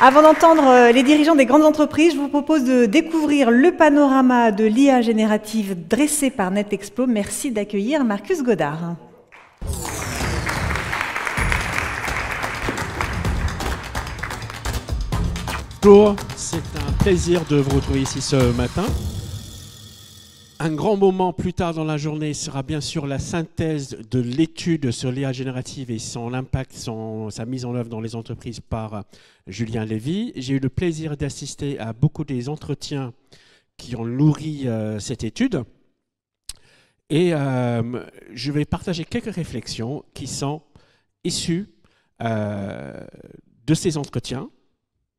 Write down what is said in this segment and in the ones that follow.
Avant d'entendre les dirigeants des grandes entreprises, je vous propose de découvrir le panorama de l'IA générative dressé par NetExplo. Merci d'accueillir Marcus Godard. Bonjour, c'est un plaisir de vous retrouver ici ce matin. Un grand moment plus tard dans la journée sera bien sûr la synthèse de l'étude sur l'IA générative et son impact, sa mise en œuvre dans les entreprises par Julien Lévy. J'ai eu le plaisir d'assister à beaucoup des entretiens qui ont nourri cette étude. Et je vais partager quelques réflexions qui sont issues de ces entretiens,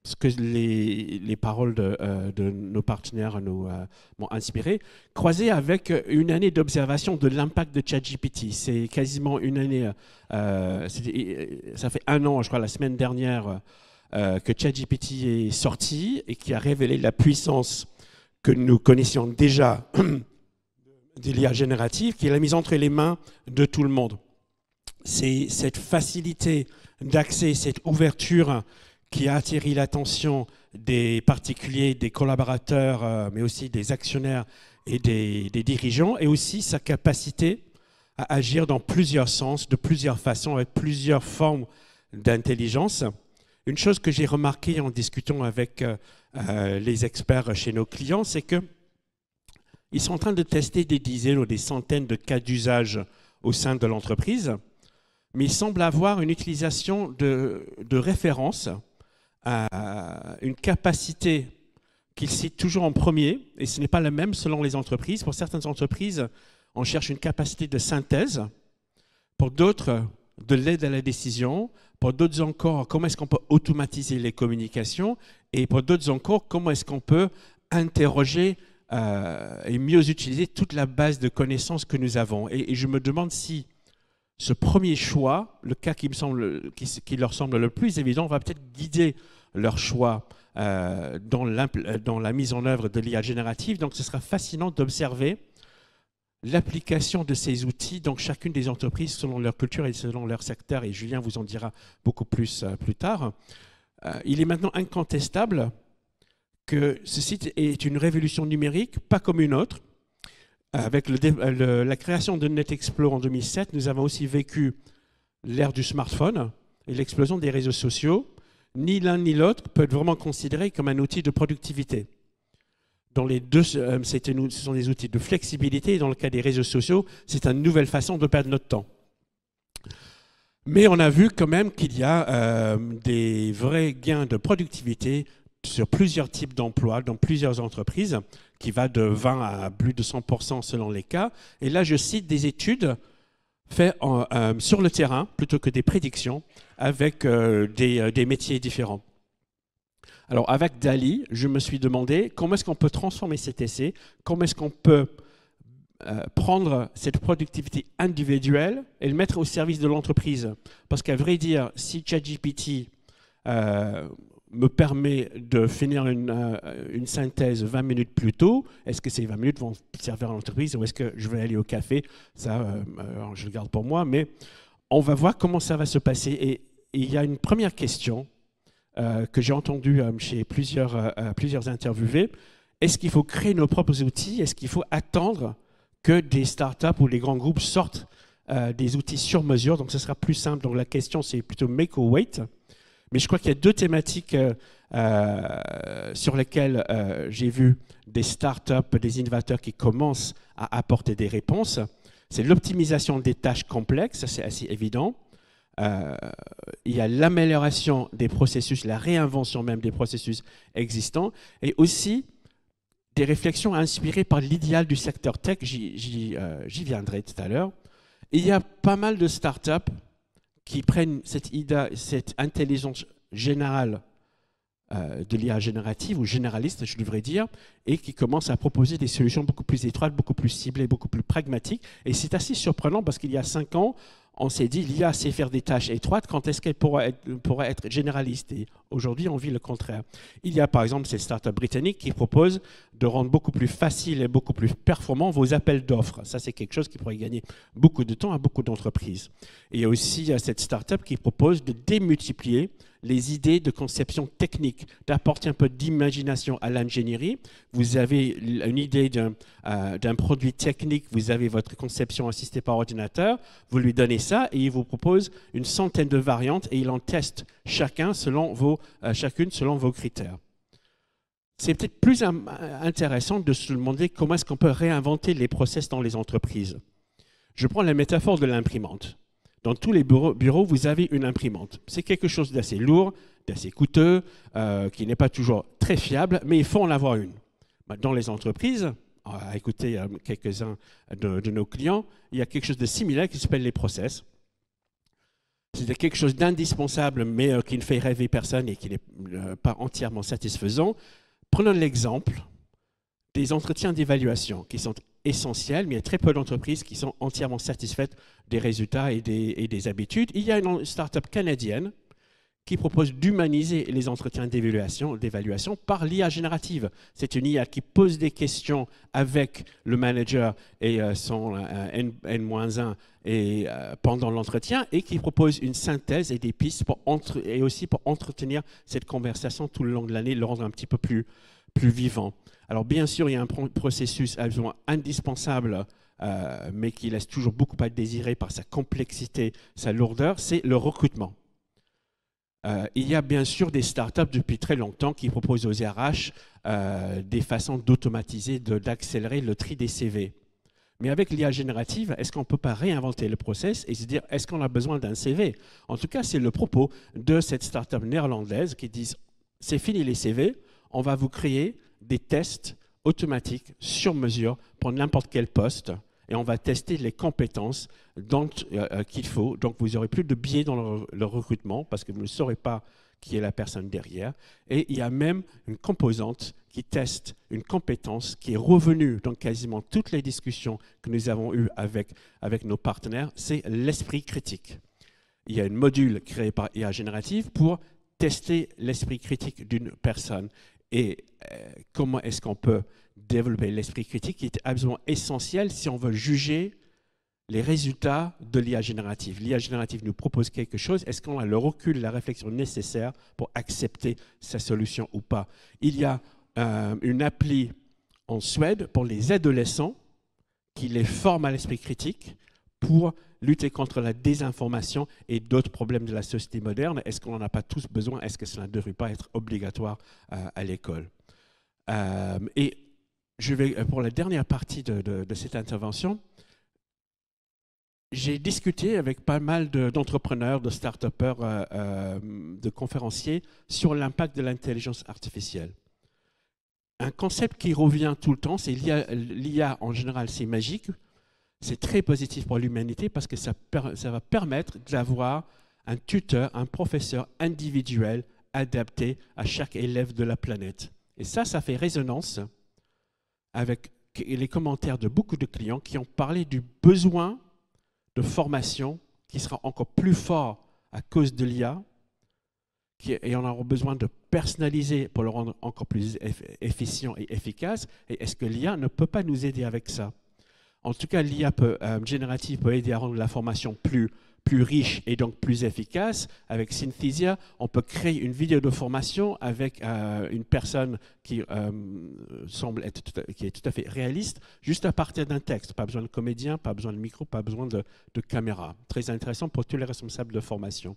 ce que les paroles de nos partenaires m'ont inspiré, croisé avec une année d'observation de l'impact de ChatGPT. C'est quasiment une année, ça fait un an, je crois, la semaine dernière, que ChatGPT est sorti et qui a révélé la puissance que nous connaissions déjà de l'IA générative, qui est la mise entre les mains de tout le monde. C'est cette facilité d'accès, cette ouverture qui a attiré l'attention des particuliers, des collaborateurs, mais aussi des actionnaires et des dirigeants, et aussi sa capacité à agir dans plusieurs sens, de plusieurs façons, avec plusieurs formes d'intelligence. Une chose que j'ai remarquée en discutant avec les experts chez nos clients, c'est qu'ils sont en train de tester des dizaines ou des centaines de cas d'usage au sein de l'entreprise, mais ils semblent avoir une utilisation de référence, une capacité qu'ils citent toujours en premier, et ce n'est pas la même selon les entreprises. Pour certaines entreprises, on cherche une capacité de synthèse. Pour d'autres, de l'aide à la décision. Pour d'autres encore, comment est-ce qu'on peut automatiser les communications. Et pour d'autres encore, comment est-ce qu'on peut interroger et mieux utiliser toute la base de connaissances que nous avons. Et je me demande si ce premier choix, le cas qui leur semble le plus évident, va peut-être guider leur choix dans la mise en œuvre de l'IA générative. Donc, ce sera fascinant d'observer l'application de ces outils dans chacune des entreprises selon leur culture et selon leur secteur. Et Julien vous en dira beaucoup plus plus tard. Il est maintenant incontestable que ce site est une révolution numérique, pas comme une autre. Avec la création de NetExplo en 2007, nous avons aussi vécu l'ère du smartphone et l'explosion des réseaux sociaux. Ni l'un ni l'autre peut être vraiment considéré comme un outil de productivité. Dans les deux, ce sont des outils de flexibilité. Et dans le cas des réseaux sociaux, c'est une nouvelle façon de perdre notre temps. Mais on a vu quand même qu'il y a des vrais gains de productivité sur plusieurs types d'emplois, dans plusieurs entreprises, qui va de 20 à plus de 100% selon les cas. Et là, je cite des études faites sur le terrain, plutôt que des prédictions, avec des métiers différents. Alors, avec DALL-E, je me suis demandé comment est-ce qu'on peut transformer cet essai, comment est-ce qu'on peut prendre cette productivité individuelle et le mettre au service de l'entreprise. Parce qu'à vrai dire, si ChatGPT me permet de finir une synthèse 20 minutes plus tôt, est-ce que ces 20 minutes vont servir à l'entreprise ou est-ce que je vais aller au café? Ça, je le garde pour moi, mais on va voir comment ça va se passer. Et il y a une première question que j'ai entendue chez plusieurs interviewés. Est-ce qu'il faut créer nos propres outils? Est-ce qu'il faut attendre que des startups ou les grands groupes sortent des outils sur mesure? Donc, ce sera plus simple. Donc, la question, c'est plutôt make or wait. Mais je crois qu'il y a deux thématiques sur lesquelles j'ai vu des startups, des innovateurs qui commencent à apporter des réponses. C'est l'optimisation des tâches complexes, ça c'est assez évident. Il y a l'amélioration des processus, la réinvention même des processus existants, et aussi des réflexions inspirées par l'idéal du secteur tech, j'y viendrai tout à l'heure. Il y a pas mal de startups qui prennent cette intelligence générale de l'IA générative, ou généraliste, je devrais dire, et qui commencent à proposer des solutions beaucoup plus étroites, beaucoup plus ciblées, beaucoup plus pragmatiques. Et c'est assez surprenant parce qu'il y a 5 ans, on s'est dit l'IA sait faire des tâches étroites, quand est-ce qu'elle pourra être généraliste? Et aujourd'hui, on vit le contraire. Il y a par exemple cette start-up britannique qui propose de rendre beaucoup plus facile et beaucoup plus performant vos appels d'offres. Ça, c'est quelque chose qui pourrait gagner beaucoup de temps à beaucoup d'entreprises. Et il y a aussi cette start-up qui propose de démultiplier les idées de conception technique, d'apporter un peu d'imagination à l'ingénierie. Vous avez une idée d'un produit technique, vous avez votre conception assistée par ordinateur, vous lui donnez ça et il vous propose une centaine de variantes et il en teste chacune selon vos critères. C'est peut-être plus intéressant de se demander comment est-ce qu'on peut réinventer les process dans les entreprises. Je prends la métaphore de l'imprimante. Dans tous les bureaux, vous avez une imprimante. C'est quelque chose d'assez lourd, d'assez coûteux, qui n'est pas toujours très fiable, mais il faut en avoir une. Dans les entreprises, à écouter quelques-uns de nos clients, il y a quelque chose de similaire qui s'appelle les process. C'est quelque chose d'indispensable, mais qui ne fait rêver personne et qui n'est pas entièrement satisfaisant. Prenons l'exemple des entretiens d'évaluation qui sont essentiels, mais il y a très peu d'entreprises qui sont entièrement satisfaites des résultats et des habitudes. Il y a une start-up canadienne qui propose d'humaniser les entretiens d'évaluation par l'IA générative. C'est une IA qui pose des questions avec le manager et son N-1 pendant l'entretien et qui propose une synthèse et des pistes et aussi pour entretenir cette conversation tout le long de l'année, le rendre un petit peu plus vivant. Alors bien sûr, il y a un processus absolument indispensable, mais qui laisse toujours beaucoup à désirer par sa complexité, sa lourdeur, c'est le recrutement. Il y a bien sûr des startups depuis très longtemps qui proposent aux RH des façons d'automatiser, d'accélérer le tri des CV. Mais avec l'IA générative, est-ce qu'on ne peut pas réinventer le process et se dire, est-ce qu'on a besoin d'un CV? En tout cas, c'est le propos de cette startup néerlandaise qui dit, c'est fini les CV, on va vous créer des tests automatiques sur mesure pour n'importe quel poste et on va tester les compétences qu'il faut. Donc, vous n'aurez plus de biais dans le recrutement parce que vous ne saurez pas qui est la personne derrière. Et il y a même une composante qui teste une compétence qui est revenue dans quasiment toutes les discussions que nous avons eues avec nos partenaires, c'est l'esprit critique. Il y a un module créé par IA générative pour tester l'esprit critique d'une personne. Et comment est-ce qu'on peut développer l'esprit critique qui est absolument essentiel si on veut juger les résultats de l'IA générative. L'IA générative nous propose quelque chose. Est-ce qu'on a le recul, la réflexion nécessaire pour accepter sa solution ou pas? Il y a une appli en Suède pour les adolescents qui les forme à l'esprit critique pour lutter contre la désinformation et d'autres problèmes de la société moderne. Est-ce qu'on n'en a pas tous besoin? Est-ce que cela ne devrait pas être obligatoire à l'école? Et je vais, pour la dernière partie de cette intervention, j'ai discuté avec pas mal d'entrepreneurs, de start-upers, de conférenciers sur l'impact de l'intelligence artificielle. Un concept qui revient tout le temps, c'est l'IA en général, c'est magique. C'est très positif pour l'humanité parce que ça va permettre d'avoir un tuteur, un professeur individuel adapté à chaque élève de la planète. Et ça fait résonance avec les commentaires de beaucoup de clients qui ont parlé du besoin de formation qui sera encore plus fort à cause de l'IA et on aura besoin de personnaliser pour le rendre encore plus efficient et efficace. Et est-ce que l'IA ne peut pas nous aider avec ça? En tout cas, l'IA générative peut aider à rendre la formation plus riche et donc plus efficace. Avec Synthesia, on peut créer une vidéo de formation avec une personne qui est tout à fait réaliste, juste à partir d'un texte. Pas besoin de comédien, pas besoin de micro, pas besoin de caméra. Très intéressant pour tous les responsables de formation.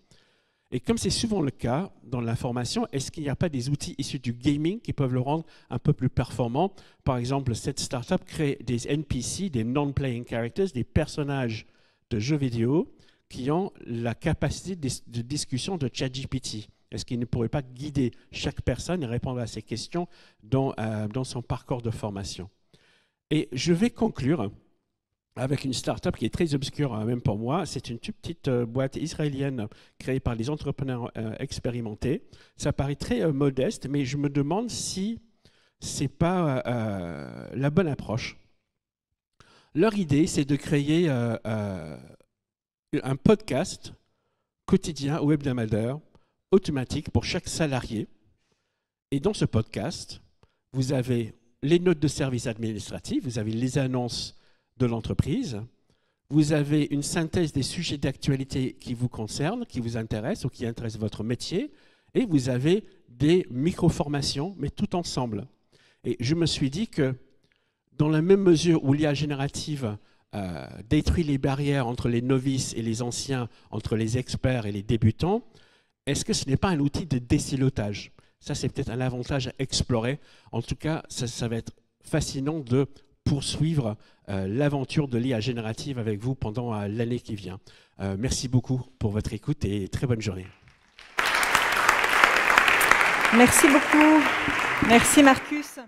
Et comme c'est souvent le cas dans la formation, est-ce qu'il n'y a pas des outils issus du gaming qui peuvent le rendre un peu plus performant? Par exemple, cette startup crée des NPC, des non-playing characters, des personnages de jeux vidéo qui ont la capacité de discussion de ChatGPT. Est-ce qu'il ne pourrait pas guider chaque personne et répondre à ces questions dans son parcours de formation? Et je vais conclure avec une start-up qui est très obscure, même pour moi. C'est une toute petite boîte israélienne créée par des entrepreneurs expérimentés. Ça paraît très modeste, mais je me demande si ce n'est pas la bonne approche. Leur idée, c'est de créer un podcast quotidien ou hebdomadaire automatique pour chaque salarié. Et dans ce podcast, vous avez les notes de service administratif, vous avez les annonces de l'entreprise, vous avez une synthèse des sujets d'actualité qui vous concernent, qui vous intéressent ou qui intéressent votre métier, et vous avez des micro-formations, mais tout ensemble. Et je me suis dit que dans la même mesure où l'IA générative détruit les barrières entre les novices et les anciens, entre les experts et les débutants, est-ce que ce n'est pas un outil de désilotage? Ça, c'est peut-être un avantage à explorer. En tout cas, ça va être fascinant de poursuivre l'aventure de l'IA générative avec vous pendant l'année qui vient. Merci beaucoup pour votre écoute et très bonne journée. Merci beaucoup. Merci Marcus.